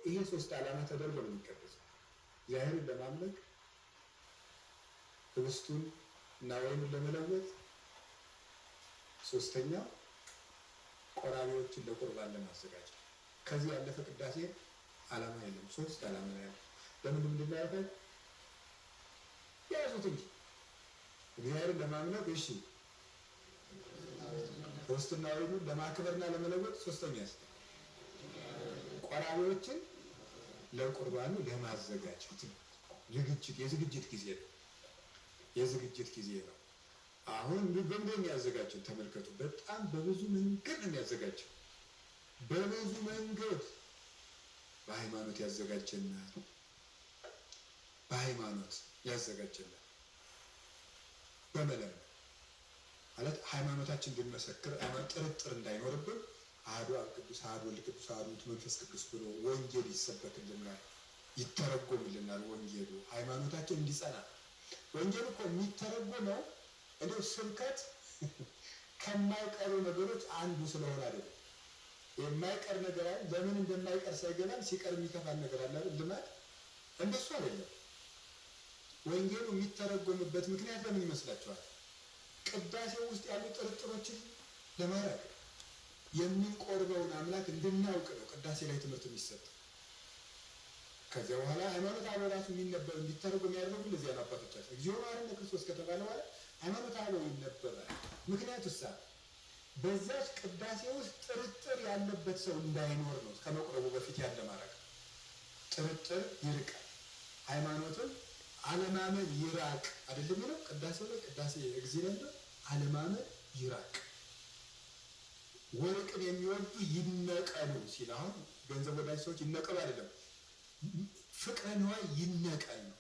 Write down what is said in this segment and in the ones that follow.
ይሄ ሶስት ዓላማ ተደርጎ ነው የሚቀደሰው። እግዚአብሔርን ለማምለክ፣ ህብስቱን እና ወይኑን ለመለወጥ፣ ሶስተኛው ቆራቢዎችን ለቁርባን ለማዘጋጀት። ከዚህ ያለፈ ቅዳሴ ዓላማ የለም። ሶስት ዓላማ ነው ያለው። ለምንድን ነው ያልከኝ? ያዙት እንጂ እግዚአብሔርን ለማምለክ፣ እሺ፣ ህብስቱና ወይኑን ለማክበርና ለመለወጥ፣ ሶስተኛ ቆራቢዎችን ለቁርባኑ ለማዘጋጀት። የዝግጅት ጊዜ ነው። የዝግጅት ጊዜ ነው። አሁን በምን የሚያዘጋጀው ተመልከቱ። በጣም በብዙ መንገድ ነው የሚያዘጋጀው። በብዙ መንገድ በሃይማኖት ያዘጋጀናል። በሃይማኖት ያዘጋጀናል። በመለመን ማለት ሃይማኖታችን እንድንመሰክር ጥርጥር እንዳይኖርብን አሐዱ አብ ቅዱስ፣ አሐዱ ወልድ ቅዱስ፣ አሐዱ መንፈስ ቅዱስ ብሎ ወንጌል ይሰበክልናል፣ ይተረጎምልናል። ወንጌሉ ሃይማኖታችን እንዲጸና። ወንጌል እኮ የሚተረጎመው እንደው ስብከት ከማይቀሩ ነገሮች አንዱ ስለሆነ አይደለም። የማይቀር ነገር አለ። ለምን እንደማይቀር ሳይገባን ሲቀር የሚከፋን ነገር አለ አይደል? ልማድ እንደሱ አይደለም። ወንጌሉ የሚተረጎምበት ምክንያት ለምን ይመስላችኋል? ቅዳሴው ውስጥ ያሉ ጥርጥሮችን ለማራቅ የሚቆርበውን አምላክ እንድናውቅ ነው ቅዳሴ ላይ ትምህርት የሚሰጥ። ከዚያ በኋላ ሃይማኖተ አበው ራሱ የሚነበብ እንዲተረጎም ያደረጉ እንደዚህ ያሉ አባቶቻችን እግዚኦ መሐረነ ክርስቶስ ከተባለ በኋላ ሃይማኖተ አበው ይነበባል። ምክንያቱሳ በዛች ቅዳሴ ውስጥ ጥርጥር ያለበት ሰው እንዳይኖር ነው። ከመቁረቡ በፊት ያለ ማድረግ ጥርጥር ይርቃል። ሃይማኖትን አለማመን ይራቅ አይደለም ነው ቅዳሴው ላይ። ቅዳሴ እግዚአብሔር አለማመን ይራቅ። ወርቅን የሚወዱ ይነቀሉ ሲል፣ አሁን ገንዘብ ወዳጅ ሰዎች ይነቀሉ አይደለም፣ ፍቅረ ነዋይ ይነቀል ነው።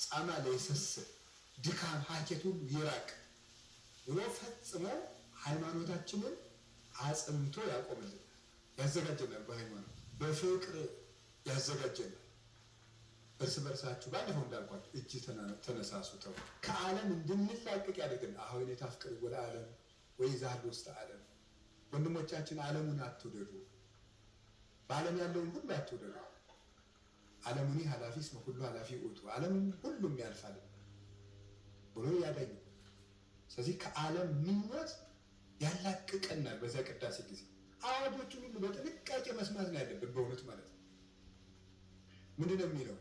ጻማ ለይሰስብ ድካም ሀኬት ሁሉ ይራቅ ብሎ ፈጽሞ ሃይማኖታችንን አጽንቶ ያቆምልን ያዘጋጀናል። በሃይማኖት በፍቅር ያዘጋጀናል። እርስ በርሳችሁ ባለፈው እንዳልኳችሁ እጅ ተነሳሱ ተው ከዓለም እንድንላቀቅ ያደርገን። አሁን የታፍቅር ወደ ዓለም ወይ ዛል ውስጥ ዓለም ወንድሞቻችን ዓለሙን አትውደዱ፣ በዓለም ያለውን ሁሉ አትውደዱ። ዓለሙኒ ኃላፊ እስመ ሁሉ ኃላፊ ውእቱ፣ ዓለሙን ሁሉም ያልፋል ብሎ ያዳኝ። ስለዚህ ከዓለም ምኞት ያላቅቀናል። በዛ ቅዳሴ ጊዜ አዋጆቹን ሁሉ በጥንቃቄ መስማት ነው ያለብን። በእውነት ማለት ነው። ምንድን ነው የሚለው?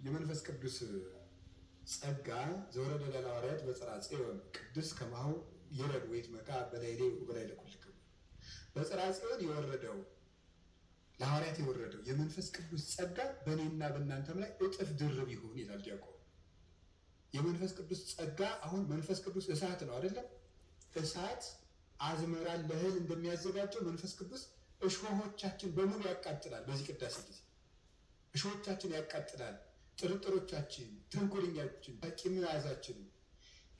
የመንፈስ ቅዱስ ጸጋ ዘወረደ ለሐዋርያት በጽርሐ ጽዮን ቅዱስ ከማሁ ይረድ ወይትመካ በላዕሌ ወበላዕለ ኩልክሙ። በጽርሐ ጽዮን የወረደው ለሐዋርያት የወረደው የመንፈስ ቅዱስ ጸጋ በእኔና በእናንተም ላይ እጥፍ ድርብ ይሁን ይላል ዲያቆን። የመንፈስ ቅዱስ ጸጋ አሁን መንፈስ ቅዱስ እሳት ነው አይደለም? እሳት አዝመራን ለእህል እንደሚያዘጋጀው መንፈስ ቅዱስ እሾሆቻችን በሙሉ ያቃጥላል። በዚህ ቅዳሴ ጊዜ እሾሆቻችን ያቃጥላል። ጥርጥሮቻችን፣ ተንኮለኛችን፣ ቂም መያዛችንን፣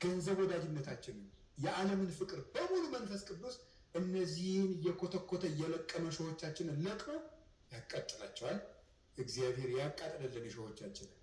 ገንዘብ ወዳጅነታችንን፣ የዓለምን ፍቅር በሙሉ መንፈስ ቅዱስ እነዚህን እየኮተኮተ እየለቀመ እሾሆቻችንን ለቅሞ ያቃጥላቸዋል። እግዚአብሔር ያቃጥለልን እሾሆቻችንን።